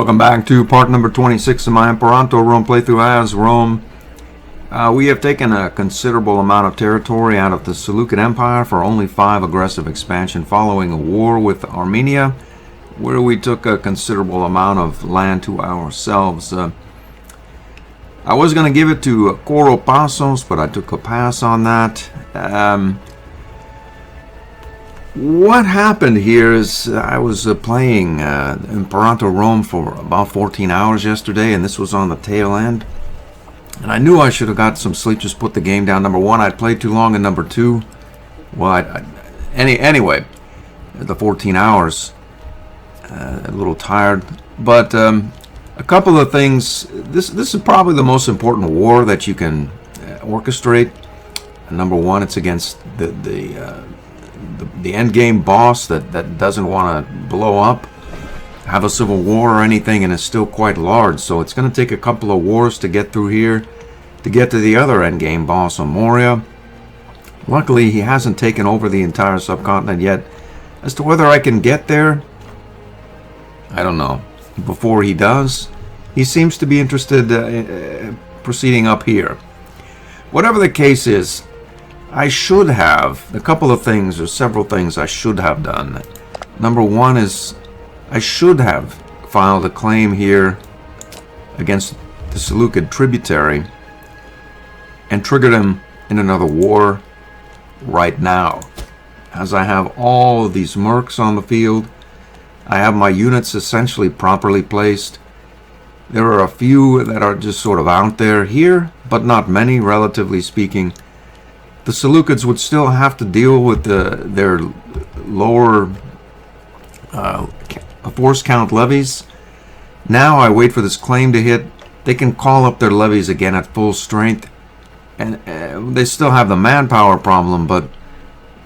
Welcome back to part number 26 of my Imperator Rome playthrough as Rome. We have taken a considerable amount of territory out of the Seleucid Empire for only 5 aggressive expansion following a war with Armenia, where we took a considerable amount of land to ourselves. I was going to give it to Koropassos, but I took a pass on that. What happened here is I was playing Imperator Rome for about 14 hours yesterday, and this was on the tail end. And I knew I should have got some sleep, just put the game down. Number one, I'd played too long, and number two, well, anyway, the 14 hours, a little tired. But a couple of things. This is probably the most important war that you can orchestrate. Number one, it's against the end game boss that doesn't want to blow up, have a civil war or anything, and is still quite large. So it's going to take a couple of wars to get through here to get to the other end game boss on Moria. Luckily, he hasn't taken over the entire subcontinent yet. As to whether I can get there, I don't know. Before he does, he seems to be interested proceeding up here. Whatever the case is, I should have, a couple of things, or several things I should have done. Number one is, I should have filed a claim here against the Seleucid tributary and triggered him in another war right now. As I have all of these mercs on the field, I have my units essentially properly placed. There are a few that are just sort of out there here, but not many, relatively speaking. The Seleucids would still have to deal with their lower force count levies. Now I wait for this claim to hit. They can call up their levies again at full strength. And they still have the manpower problem, but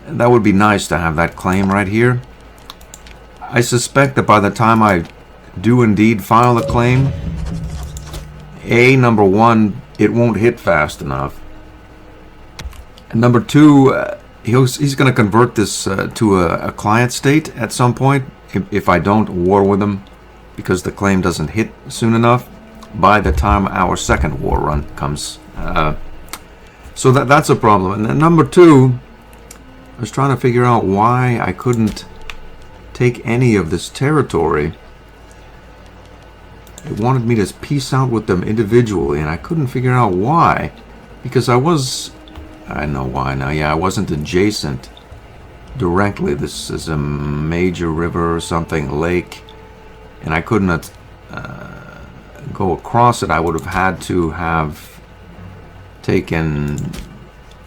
that would be nice to have that claim right here. I suspect that by the time I do indeed file the claim, number one, it won't hit fast enough. And number two, he's going to convert this to a client state at some point if I don't war with him, because the claim doesn't hit soon enough by the time our second war run comes. So that's a problem. And then number two, I was trying to figure out why I couldn't take any of this territory. It wanted me to peace out with them individually, and I couldn't figure out why. Because I know why now. Yeah, I wasn't adjacent directly. This is a major river or something, lake, and I couldn't go across it. I would have had to have taken...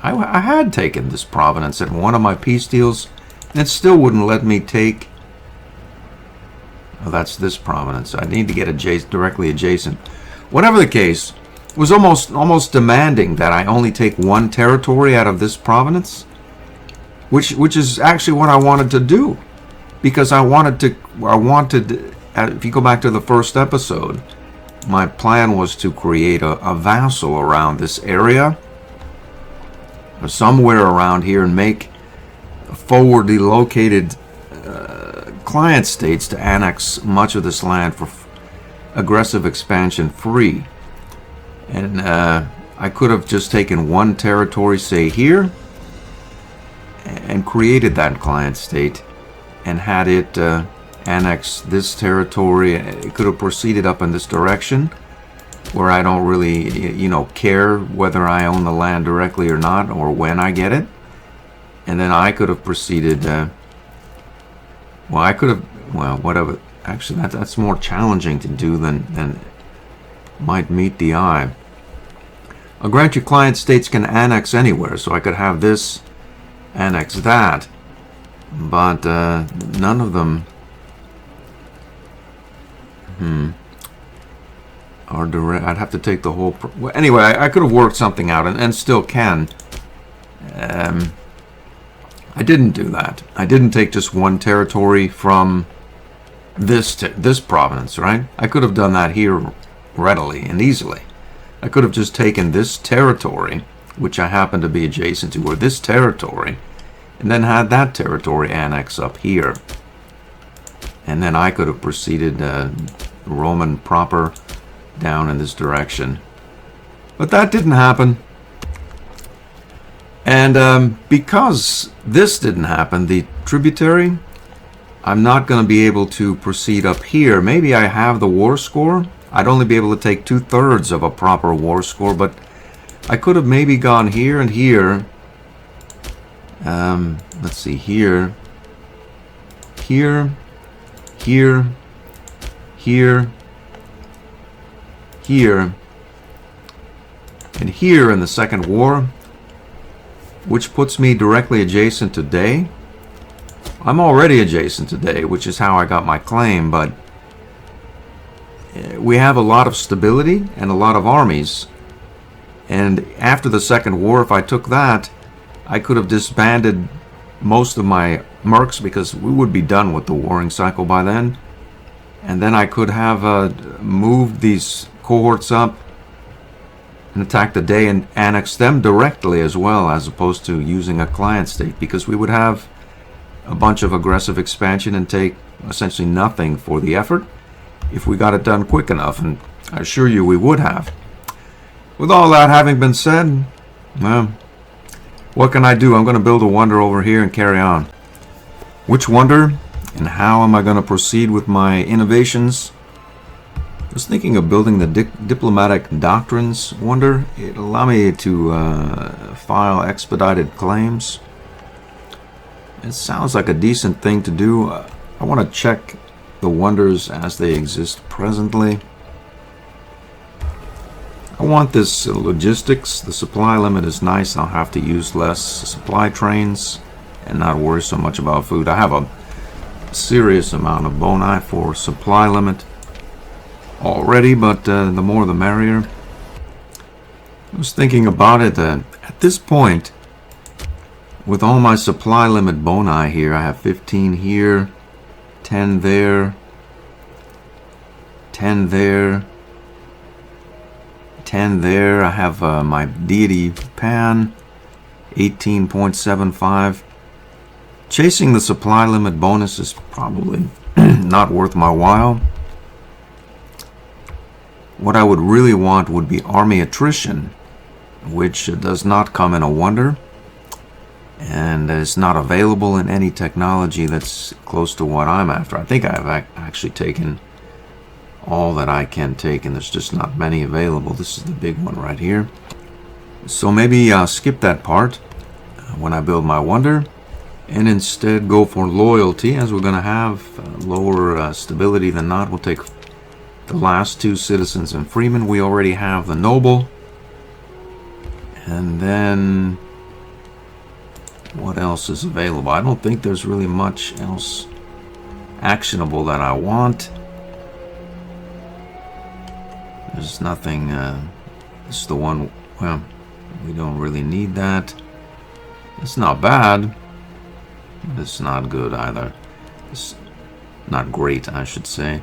I had taken this province at one of my peace deals, and it still wouldn't let me take... Oh, that's this province. I need to get directly adjacent. Whatever the case, was almost demanding that I only take one territory out of this province, which is actually what I wanted to do, because I wanted, if you go back to the first episode, my plan was to create a vassal around this area, or somewhere around here, and make forwardly located client states to annex much of this land for aggressive expansion free. And I could have just taken one territory, say here, and created that client state and had it annex this territory. It could have proceeded up in this direction where I don't really, care whether I own the land directly or not, or when I get it. And then I could have proceeded, whatever. Actually, that's more challenging to do than might meet the eye. I'll grant you client states can annex anywhere, so I could have this annex that, but none of them are direct. I'd have to take the whole... Anyway, I could have worked something out, and still can. I didn't do that. I didn't take just one territory from this province, right? I could have done that here readily and easily. I could have just taken this territory, which I happen to be adjacent to, or this territory, and then had that territory annex up here. And then I could have proceeded Roman proper down in this direction. But that didn't happen. And because this didn't happen, the tributary, I'm not going to be able to proceed up here. Maybe I have the war score. I'd only be able to take 2/3 of a proper war score, but I could have maybe gone here and here. Let's see, here, here, here, here, here, and here in the second war, which puts me directly adjacent to Day. I'm already adjacent to Day, which is how I got my claim, but we have a lot of stability and a lot of armies. And after the second war, if I took that, I could have disbanded most of my mercs because we would be done with the warring cycle by then. And then I could have moved these cohorts up and attack the Day and annex them directly as well, as opposed to using a client state, because we would have a bunch of aggressive expansion and take essentially nothing for the effort if we got it done quick enough, and I assure you we would have. With all that having been said, well, what can I do? I'm going to build a wonder over here and carry on. Which wonder and how am I going to proceed with my innovations? I was thinking of building the diplomatic doctrines wonder. It'll allow me to file expedited claims. It sounds like a decent thing to do. I want to check the wonders as they exist presently. I want this logistics. The supply limit is nice. I'll have to use less supply trains and not worry so much about food. I have a serious amount of boni for supply limit already, but the more the merrier. I was thinking about it. At this point, with all my supply limit boni here, I have 15 here, 10 there, 10 there, 10 there. I have my deity pan, 18.75. Chasing the supply limit bonus is probably not worth my while. What I would really want would be army attrition, which does not come in a wonder and is not available in any technology that's close to what I'm after. I think I've actually taken all that I can take, and there's just not many available. This is the big one right here. So maybe I'll skip that part when I build my wonder and instead go for loyalty, as we're going to have lower stability than not. We'll take the last two citizens and freemen. We already have the noble. And then what else is available? I don't think there's really much else actionable that I want. There's nothing. This is the one. Well, we don't really need that. It's not bad, but it's not good either. It's not great, I should say.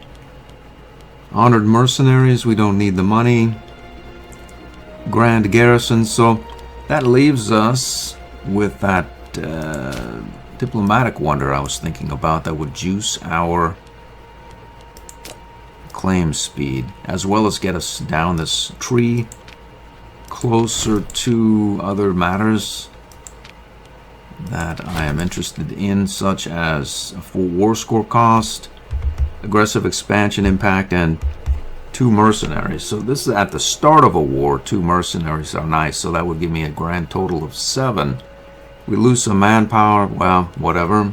Honored mercenaries, we don't need the money. Grand garrison, so that leaves us with that diplomatic wonder I was thinking about that would juice our claim speed, as well as get us down this tree closer to other matters that I am interested in, such as a full war score cost, aggressive expansion impact, and 2 mercenaries. So this is at the start of a war. 2 mercenaries are nice, so that would give me a grand total of 7. We lose some manpower, well, whatever.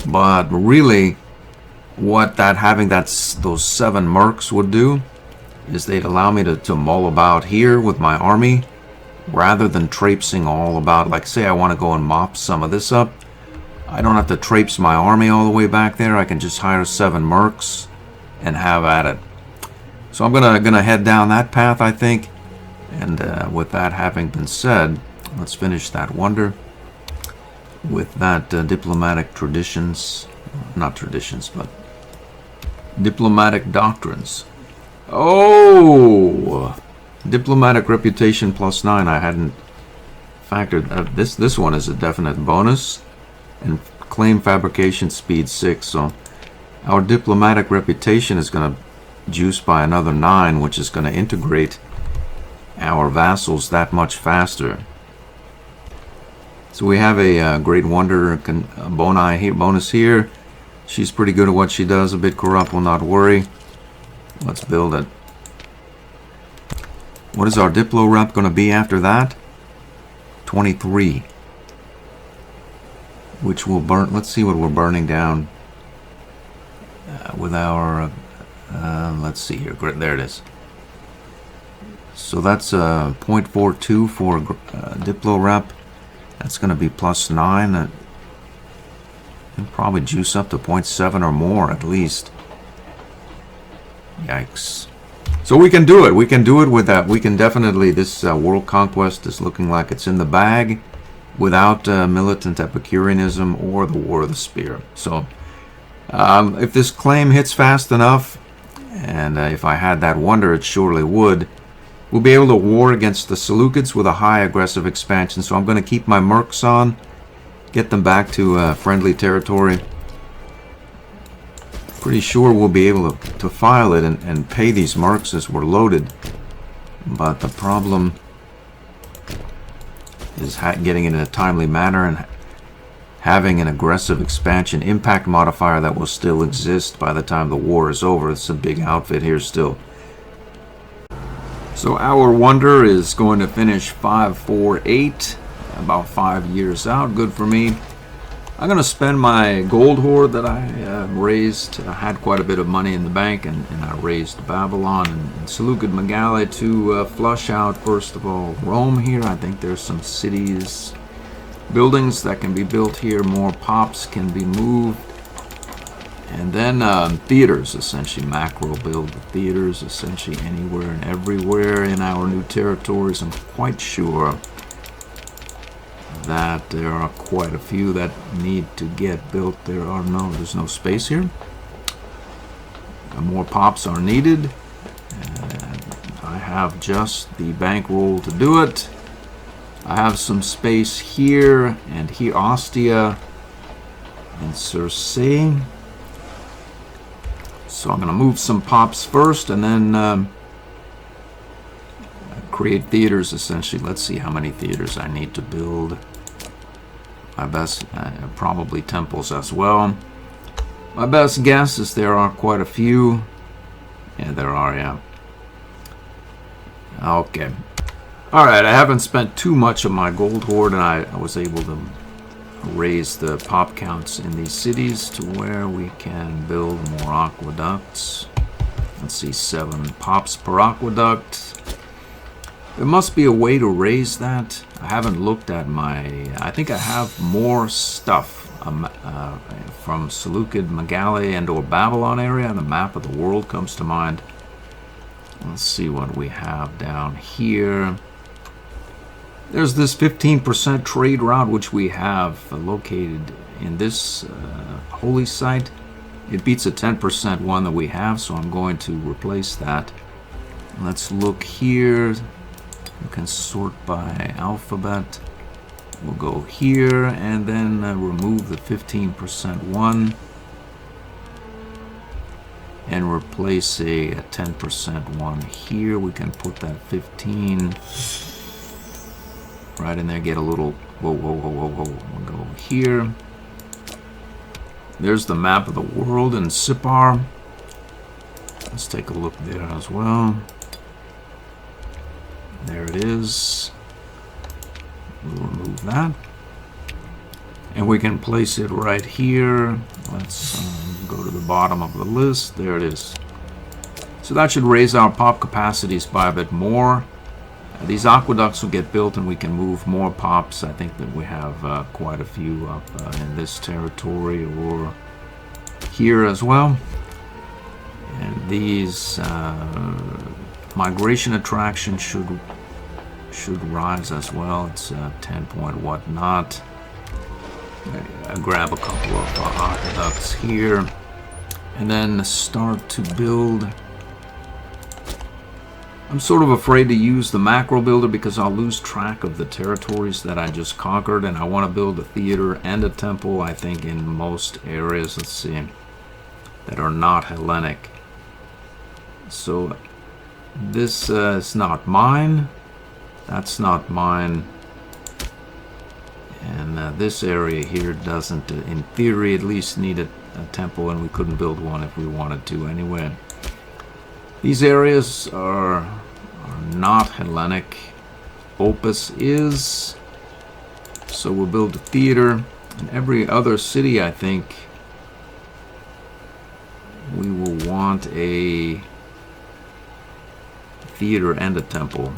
But really, what having those 7 mercs would do is they'd allow me to mull about here with my army rather than traipsing all about. Like, say I want to go and mop some of this up, I don't have to traipse my army all the way back there. I can just hire 7 mercs and have at it. So I'm gonna head down that path, I think. And with that having been said, let's finish that wonder with that diplomatic traditions, not traditions, but diplomatic doctrines. Oh, diplomatic reputation +9. I hadn't factored this one is a definite bonus, and claim fabrication speed 6. So Our diplomatic reputation is going to juice by another 9, which is going to integrate our vassals that much faster. So we have a Great Wonder bonus here. She's pretty good at what she does. A bit corrupt, will not worry. Let's build it. What is our Diplo rep going to be after that? 23. Which will burn. Let's see what we're burning down with our. Let's see here. There it is. So that's 0.42 for Diplo rep. That's going to be +9. It'll probably juice up to 0.7 or more at least. Yikes. So we can do it. We can do it with that. We can definitely, this world conquest is looking like it's in the bag without militant Epicureanism or the War of the Spear. So if this claim hits fast enough, and if I had that wonder, it surely would, we'll be able to war against the Seleucids with a high aggressive expansion. So I'm going to keep my mercs on, get them back to friendly territory. Pretty sure we'll be able to file it and pay these mercs as we're loaded. But the problem is getting it in a timely manner and having an aggressive expansion impact modifier that will still exist by the time the war is over. It's a big outfit here still. So our wonder is going to finish 548, about 5 years out. Good for me. I'm going to spend my gold hoard that I raised. I had quite a bit of money in the bank, and I raised Babylon and Seleucid Megale to flush out, first of all, Rome here. I think there's some cities, buildings that can be built here. More pops can be moved. And then theaters, essentially. Macro build the theaters, essentially anywhere and everywhere in our new territories. I'm quite sure that there are quite a few that need to get built. There's no space here. More pops are needed. And I have just the bankroll to do it. I have some space here and here, Ostia and Circe. So I'm going to move some pops first and then create theaters, essentially. Let's see how many theaters I need to build. My best, probably temples as well. My best guess is there are quite a few. Yeah, there are, yeah. Okay. Alright, I haven't spent too much of my gold hoard, and I was able to raise the pop counts in these cities to where we can build more aqueducts. Let's see, 7 pops per aqueduct. There must be a way to raise that. I haven't looked at I think I have more stuff from Seleucid, Megale, and or Babylon area. The map of the world comes to mind. Let's see what we have down here. There's this 15% trade route which we have located in this holy site. It beats a 10% one that we have, so I'm going to replace that. Let's look here. You can sort by alphabet. We'll go here and then remove the 15% one and replace a 10% one here. We can put that 15 right in there. Get a little whoa. We'll go here. There's the map of the world in Sipar. Let's take a look there as well. There it is. We'll remove that. And we can place it right here. Let's go to the bottom of the list. There it is. So that should raise our pop capacities by a bit more. These aqueducts will get built and we can move more pops. I think that we have quite a few up in this territory or here as well. And these migration attraction should rise as well. It's 10 point whatnot. I grab a couple of aqueducts here and then start to build. I'm sort of afraid to use the macro builder because I'll lose track of the territories that I just conquered, and I want to build a theater and a temple, I think, in most areas. Let's see. that are not Hellenic. So this is not mine. That's not mine. And this area here doesn't, in theory at least, need a temple, and we couldn't build one if we wanted to anyway. These areas are not Hellenic. Opus is. So we'll build a theater. In every other city, I think, we will want a theater and a temple.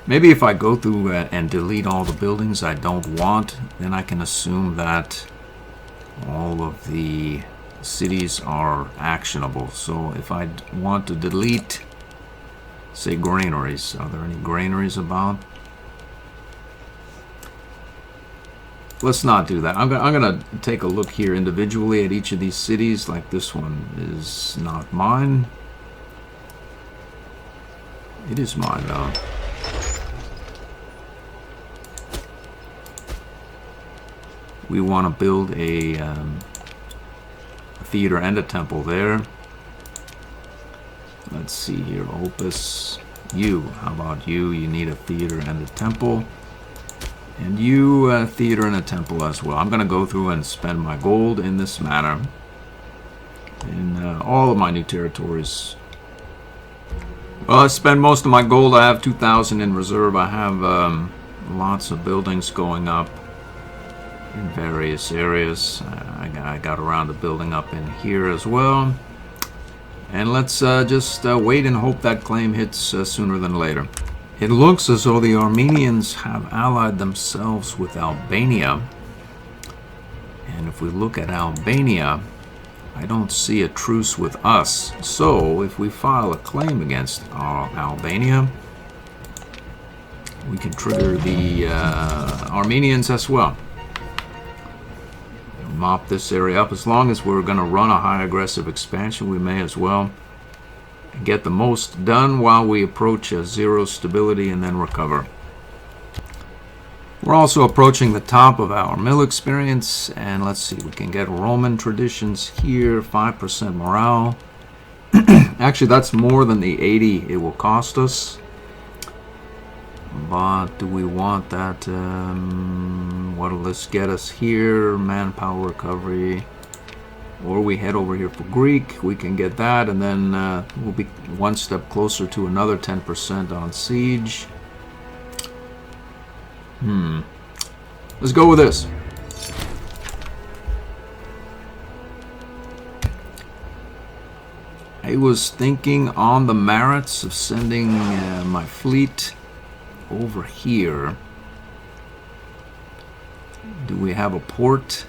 Maybe if I go through and delete all the buildings I don't want, then I can assume that all of the cities are actionable. So if I want to delete, say, granaries, are there any granaries about? Let's not do that. I'm gonna take a look here individually at each of these cities. Like this one is not mine. It is mine though. We want to build a theater and a temple there. Let's see here, Opus. You, how about you? You need a theater and a temple. And you, a theater and a temple as well. I'm going to go through and spend my gold in this manner. In all of my new territories. Well, I spend most of my gold. I have 2,000 in reserve. I have lots of buildings going up in various areas. I got around to building up in here as well. And let's just wait and hope that claim hits sooner than later. It looks as though the Armenians have allied themselves with Albania. And if we look at Albania, I don't see a truce with us. So if we file a claim against Albania, we can trigger the Armenians as well. Mop this area up. As long as we're going to run a high aggressive expansion, we may as well get the most done while we approach zero stability and then recover. We're also approaching the top of our mill experience, and let's see, we can get Roman traditions here, 5% morale. Actually, that's more than the 80 it will cost us. But do we want that? What'll this get us here? Manpower recovery. Or we head over here for Greek. We can get that, and then we'll be one step closer to another 10% on siege. Let's go with this. I was thinking on the merits of sending my fleet over here. Do we have a port?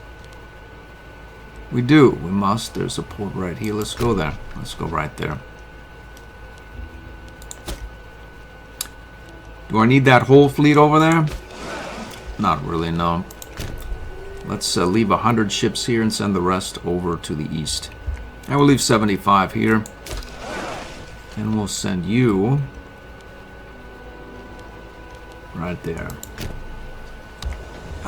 We do. We must. There's a port right here. Let's go there. Let's go right there. Do I need that whole fleet over there? Not really, no. Let's leave 100 ships here and send the rest over to the east. And we'll leave 75 here. And we'll send you right there.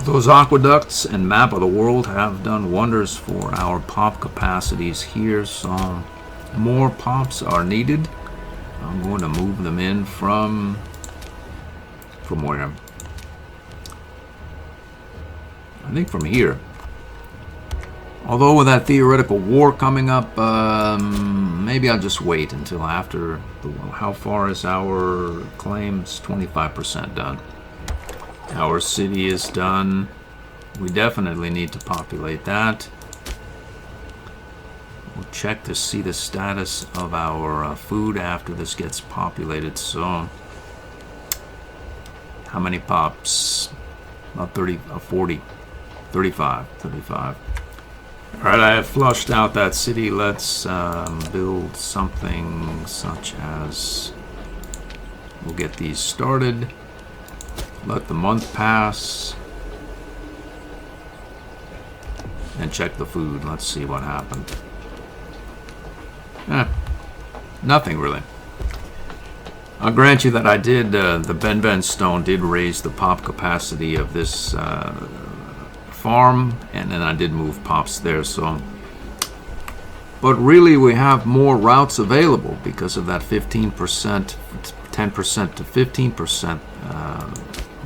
Those aqueducts and map of the world have done wonders for our pop capacities here, so more pops are needed. I'm going to move them in from where? I think from here. Although with that theoretical war coming up, maybe I'll just wait until after. How far is our claims? 25% done. Our city is done. We definitely need to populate that. We'll check to see the status of our food after this gets populated. So, how many pops? About 30, 40, 35. Alright, I have flushed out that city. Let's build something such as... We'll get these started. Let the month pass. And check the food. Let's see what happened. Nothing really. I'll grant you that I did, the Ben stone did raise the pop capacity of this farm, and then I did move pops there, so. But really, we have more routes available because of that 15%, 10% to 15%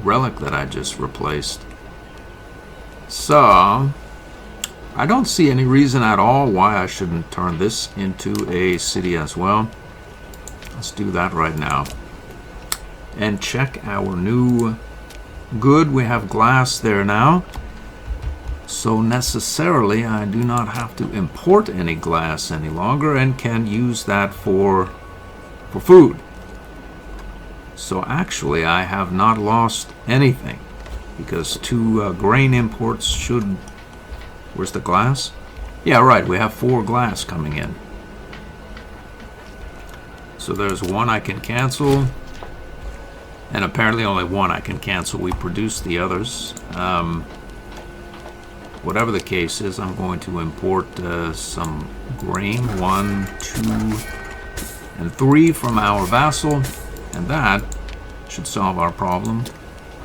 relic that I just replaced. So, I don't see any reason at all why I shouldn't turn this into a city as well. Let's do that right now. And check our new good. We have glass there now. So necessarily, I do not have to import any glass any longer and can use that for food. So actually, I have not lost anything because 2 grain imports should... Where's the glass? Yeah, right, we have 4 glass coming in. So there's 1 I can cancel. And apparently only 1 I can cancel. We produced the others. Whatever the case is, I'm going to import some grain. 1, 2, and 3 from our vassal. And that should solve our problem.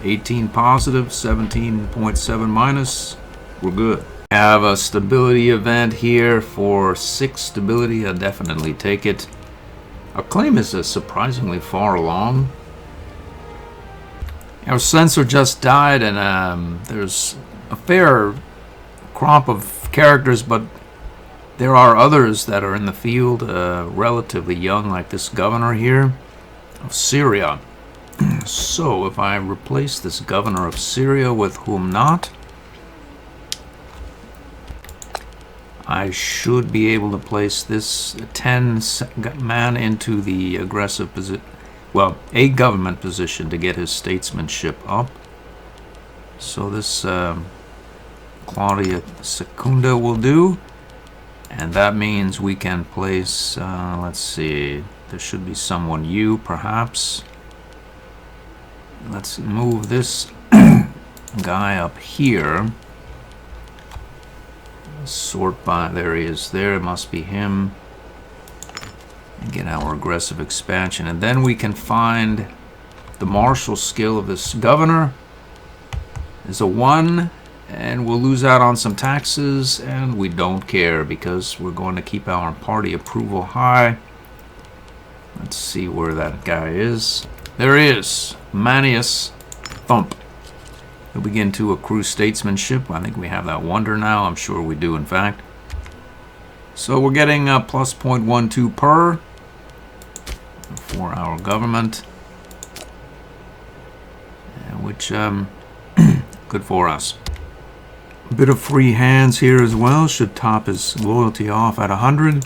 18 positive, 17.7 minus. We're good. I have a stability event here for 6 stability. I'll definitely take it. Our claim is surprisingly far along. Our sensor just died, and there's a fair crop of characters, but there are others that are in the field, relatively young, like this governor here of Syria. So if I replace this governor of Syria with whom not, I should be able to place this 10 man into the aggressive position. Well, a government position to get his statesmanship up. So this Claudia Secunda will do. And that means we can place, let's see, there should be someone you, perhaps. Let's move this guy up here. Sort by, there he is there, it must be him. And get our aggressive expansion. And then we can find the martial skill of this governor. Is a 1, and we'll lose out on some taxes, and we don't care because we're going to keep our party approval high. Let's see where that guy is. There he is, Manius Thump. He'll begin to accrue statesmanship. I think we have that wonder now. I'm sure we do, in fact. So we're getting plus 0.12 per for our government, which good for us. A bit of free hands here as well. Should top his loyalty off at 100.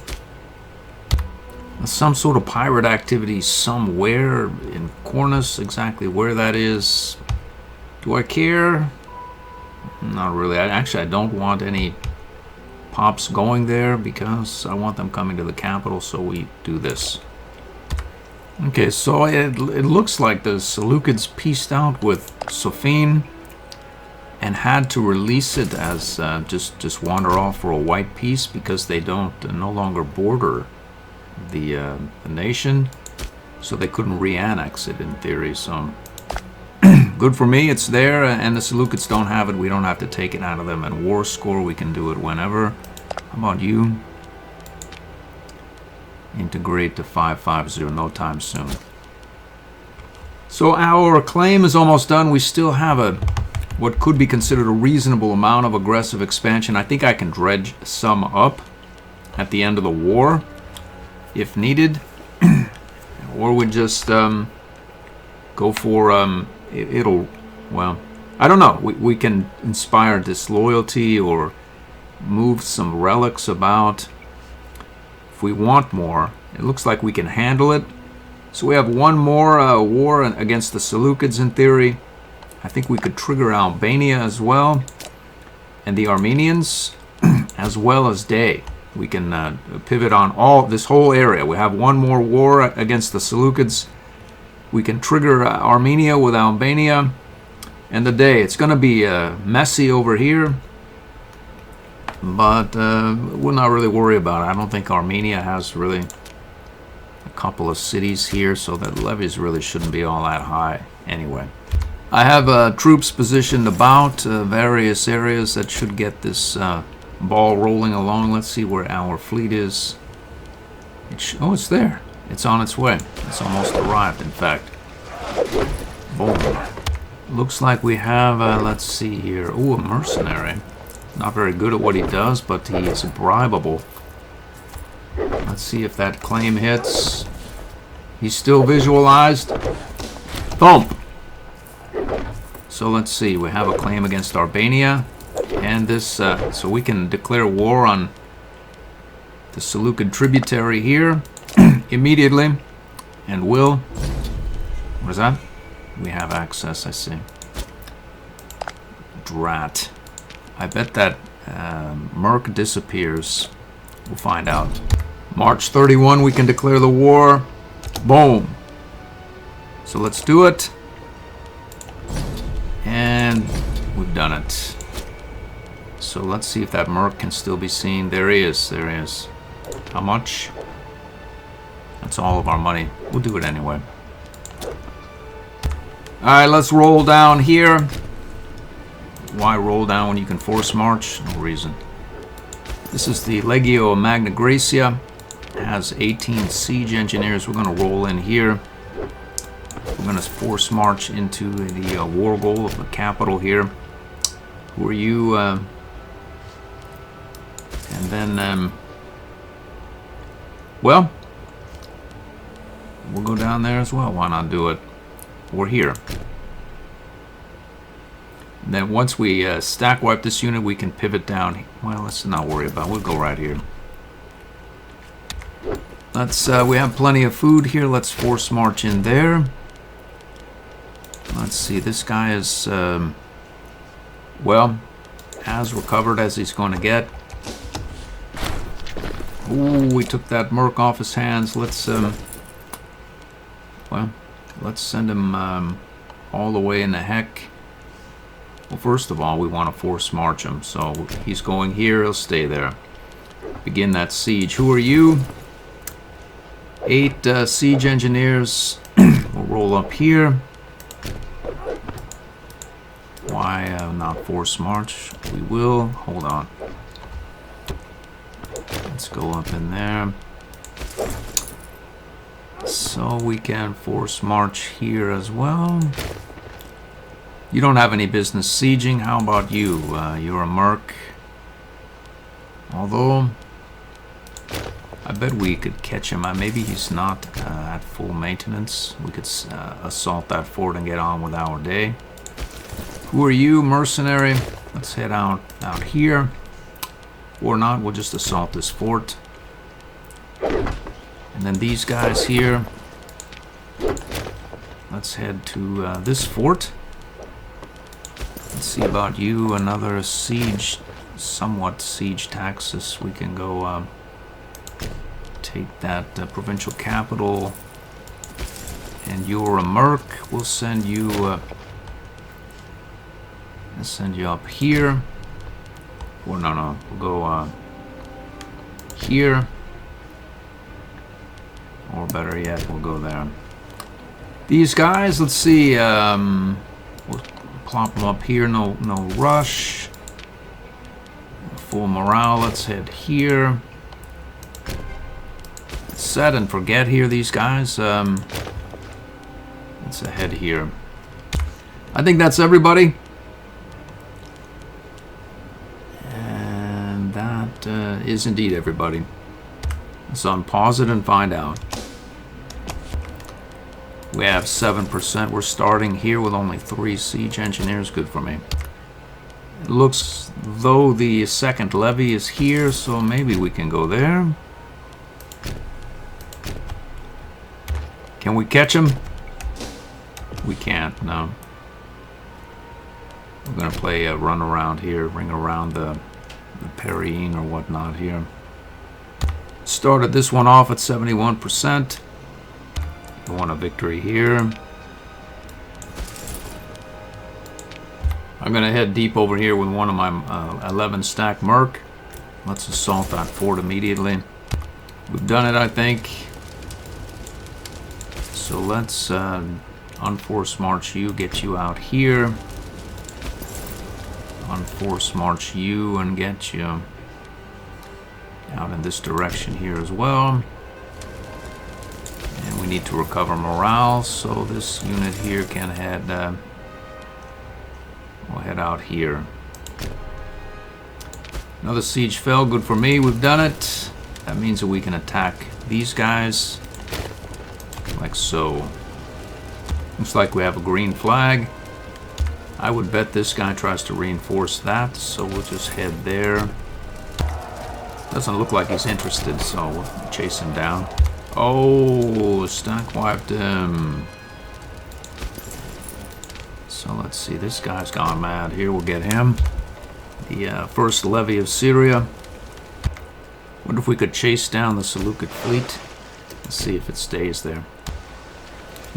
Some sort of pirate activity somewhere in Cornus. Exactly where that is, do I care? Not really. Actually, I don't want any pops going there because I want them coming to the capital, so we do this. Okay, so it looks like the Seleucids pieced out with Sophene and had to release it as just wander off for a white peace because they no longer border the nation, so they couldn't re-annex it in theory. So good for me, it's there, and the Seleucids don't have it. We don't have to take it out of them. And war score, we can do it whenever. How about you? Integrate to 550, no time soon. So our claim is almost done. We still have what could be considered a reasonable amount of aggressive expansion. I think I can dredge some up at the end of the war if needed. Or we just go for well, I don't know. We can inspire disloyalty or move some relics about if we want more. It looks like we can handle it. So we have one more war against the Seleucids in theory. I think we could trigger Albania as well, and the Armenians, as well as Day. We can pivot on this whole area. We have one more war against the Seleucids. We can trigger Armenia with Albania and the Day. It's going to be messy over here, but we'll not really worry about it. I don't think Armenia has really a couple of cities here, so that levies really shouldn't be all that high anyway. I have troops positioned about various areas that should get this ball rolling along. Let's see where our fleet is. Oh, it's there. It's on its way. It's almost arrived, in fact. Boom. Looks like we have, let's see here. Ooh, a mercenary. Not very good at what he does, but he is bribable. Let's see if that claim hits. He's still visualized. Thump! So let's see. We have a claim against Albania. And this, so we can declare war on the Seleucid tributary here immediately. And will. What is that? We have access, I see. Drat. I bet that Merc disappears. We'll find out. March 31, we can declare the war. Boom. So let's do it. And we've done it. So let's see if that Merc can still be seen. There he is. There he is. How much? That's all of our money. We'll do it anyway. Alright, let's roll down here. Why roll down when you can force march? No reason. This is the Legio Magna Graecia. It has 18 siege engineers. We're going to roll in here. We're going to force march into the war goal of the capital here. Who are you? And then, well, we'll go down there as well. Why not do it? We're here. And then once we stack wipe this unit, we can pivot down. Well, let's not worry about it. We'll go right here. Let's. We have plenty of food here. Let's force march in there. Let's see. This guy is, well, as recovered as he's going to get. Ooh, we took that Merc off his hands. Let's, well, let's send him all the way in the heck. Well, first of all, we want to force march him. So he's going here. He'll stay there. Begin that siege. Who are you? 8 siege engineers. We'll roll up here. Why not force march? We will. Hold on. Let's go up in there. So we can force march here as well. You don't have any business sieging. How about you? You're a Merc. Although, I bet we could catch him. Maybe he's not at full maintenance. We could assault that fort and get on with our day. Who are you, mercenary? Let's head out here. Or not, we'll just assault this fort. And then these guys here. Let's head to this fort. Let's see about you. Another siege, somewhat siege taxes. We can go take that provincial capital. And you're a Merc. We'll send you. Let's send you up here. Or no, we'll go here. Or better yet, we'll go there. These guys, let's see. We'll plop them up here. No rush. Full morale. Let's head here. Set and forget here. These guys. Let's head here. I think that's everybody. And that is indeed everybody. So unpause it and find out. We have 7%. We're starting here with only 3 siege engineers. Good for me. It looks though the second levy is here, so maybe we can go there. Can we catch him? We can't, no. We're going to play a run around here, ring around the Perrine or whatnot here. Started this one off at 71%. We want a victory here. I'm going to head deep over here with one of my 11 stack Merc. Let's assault that fort immediately. We've done it, I think. So let's Unforced march you, get you out here. Unforced march you and get you out in this direction here as well. And we need to recover morale, so this unit here can head, we'll head out here. Another siege fell, good for me, we've done it. That means that we can attack these guys, like so. Looks like we have a green flag. I would bet this guy tries to reinforce that, so we'll just head there. Doesn't look like he's interested, so we'll chase him down. Oh, stack wiped him. So let's see, this guy's gone mad. Here, we'll get him. The first levy of Syria. Wonder if we could chase down the Seleucid fleet. Let's see if it stays there.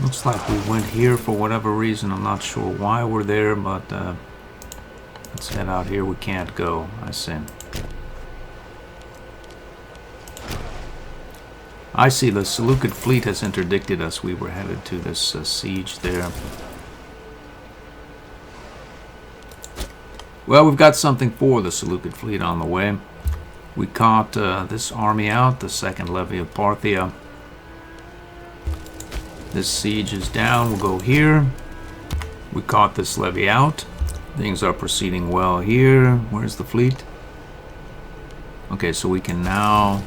Looks like we went here for whatever reason. I'm not sure why we're there, but let's head out here. We can't go. I see. I see the Seleucid fleet has interdicted us. We were headed to this siege there. Well, we've got something for the Seleucid fleet on the way. We caught this army out, the second levy of Parthia. This siege is down. We'll go here. We caught this levy out. Things are proceeding well here. Where's the fleet? Okay, so we can now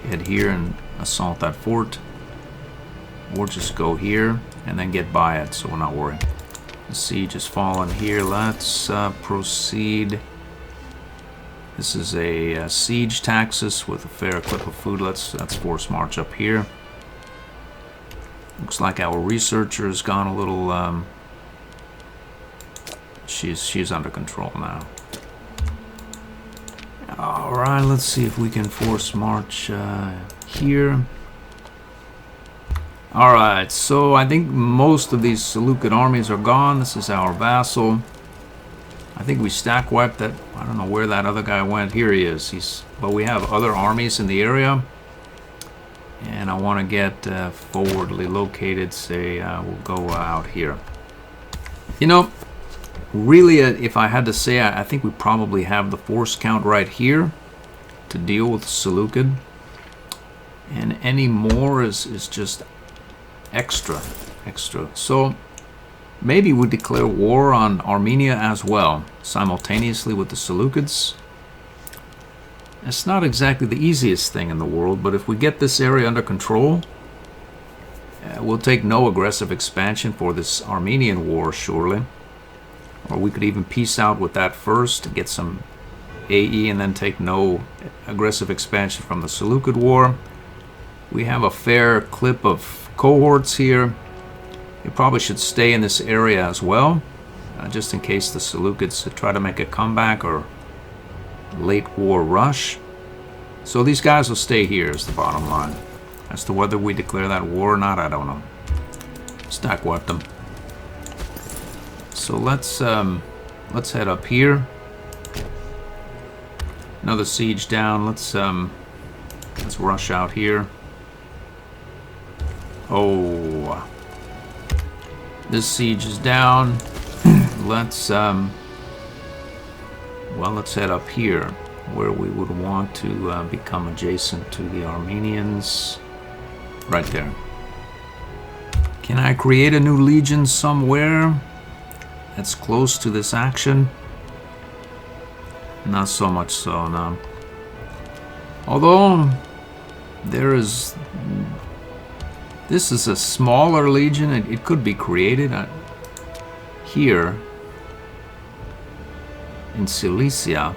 head here and assault that fort. Or just go here and then get by it, so we're not worried. The siege has fallen here. Let's proceed. This is a siege taxis with a fair clip of food. Let's force march up here. Looks like our researcher has gone a little. She's under control now. All right, let's see if we can force march here. All right, so I think most of these Seleucid armies are gone. This is our vassal. I think we stack wiped that. I don't know where that other guy went. Here he is. But we have other armies in the area. And I want to get forwardly located. Say we'll go out here. You know, really, if I had to say, I think we probably have the force count right here to deal with Seleucid. And any more is just extra. So maybe we declare war on Armenia as well, simultaneously with the Seleucids. It's not exactly the easiest thing in the world, but if we get this area under control, we'll take no aggressive expansion for this Armenian war, surely. Or we could even peace out with that first, get some AE, and then take no aggressive expansion from the Seleucid war. We have a fair clip of cohorts here. You probably should stay in this area as well, just in case the Seleucids try to make a comeback or late war rush. So these guys will stay here is the bottom line. As to whether we declare that war or not, I don't know. Stack wiped them. So let's head up here. Another siege down. Let's rush out here. Oh, this siege is down. Let's head up here, where we would want to become adjacent to the Armenians. Right there. Can I create a new legion somewhere that's close to this action? Not so much so, no. Although, this is a smaller legion. It could be created here in Cilicia.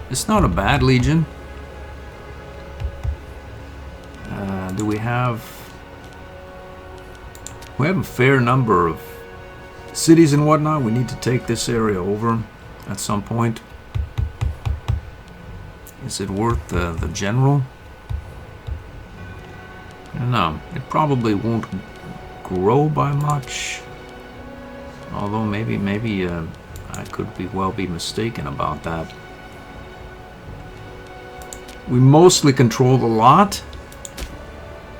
It's not a bad legion. Do we have a fair number of cities and whatnot. We need to take this area over at some point. Is it worth the general? No, it probably won't grow by much. Although maybe I could well be mistaken about that. We mostly control the lot,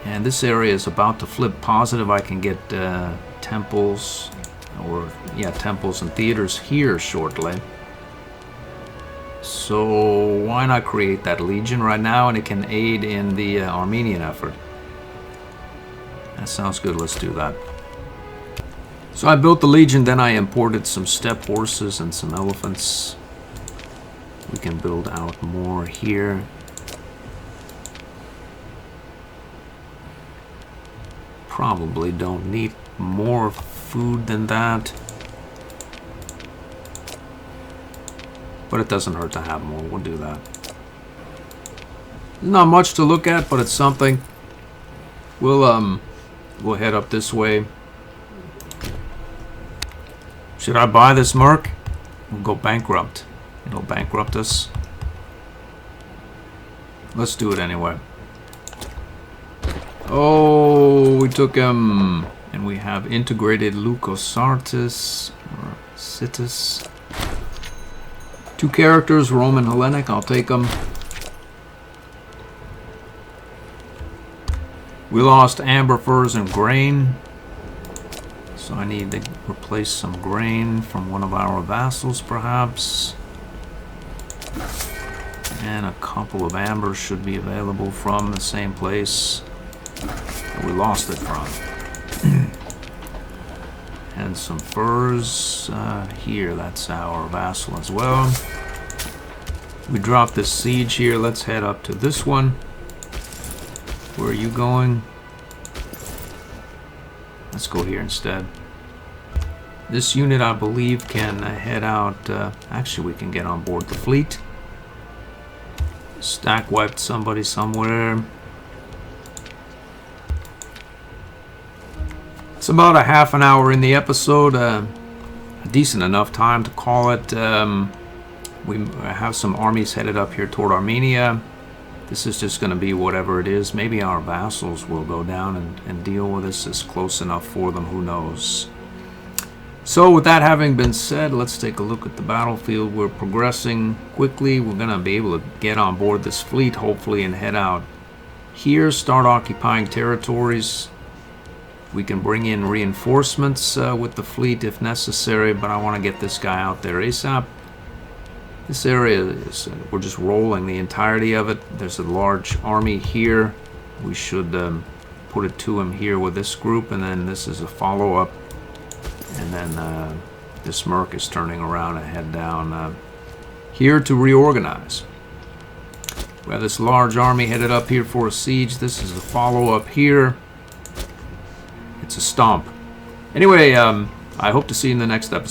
And this area is about to flip positive. I can get temples, or yeah, temples and theaters here shortly. So why not create that legion right now, and it can aid in the Armenian effort. That sounds good, let's do that. So I built the legion, then I imported some steppe horses and some elephants. We can build out more here. Probably don't need more food than that. But it doesn't hurt to have more, we'll do that. Not much to look at, but it's something. We'll head up this way. Should I buy this merc? We'll go bankrupt. It'll bankrupt us. Let's do it anyway. Oh, we took him. And we have integrated Leucosartus or Citus. 2 characters, Roman Hellenic, I'll take them. We lost amber furs and grain. So I need to replace some grain from one of our vassals, perhaps. And a couple of ambers should be available from the same place that we lost it from. And some furs here, that's our vassal as well. We dropped this siege here, let's head up to this one. Where are you going? Let's go here instead. This unit, I believe, can head out. Actually, we can get on board the fleet. Stack wiped somebody somewhere. It's about a half an hour in the episode. A decent enough time to call it. We have some armies headed up here toward Armenia. This is just going to be whatever it is. Maybe our vassals will go down and deal with this. It's close enough for them, who knows. So with that having been said, let's take a look at the battlefield. We're progressing quickly. We're going to be able to get on board this fleet, hopefully, and head out here, start occupying territories. We can bring in reinforcements with the fleet if necessary, but I want to get this guy out there ASAP. This area is, we're just rolling the entirety of it. There's a large army here. We should put it to him here with this group, and then this is a follow-up. And then this merc is turning around and head down here to reorganize. We have this large army headed up here for a siege. This is a follow-up here. It's a stomp. Anyway, I hope to see you in the next episode.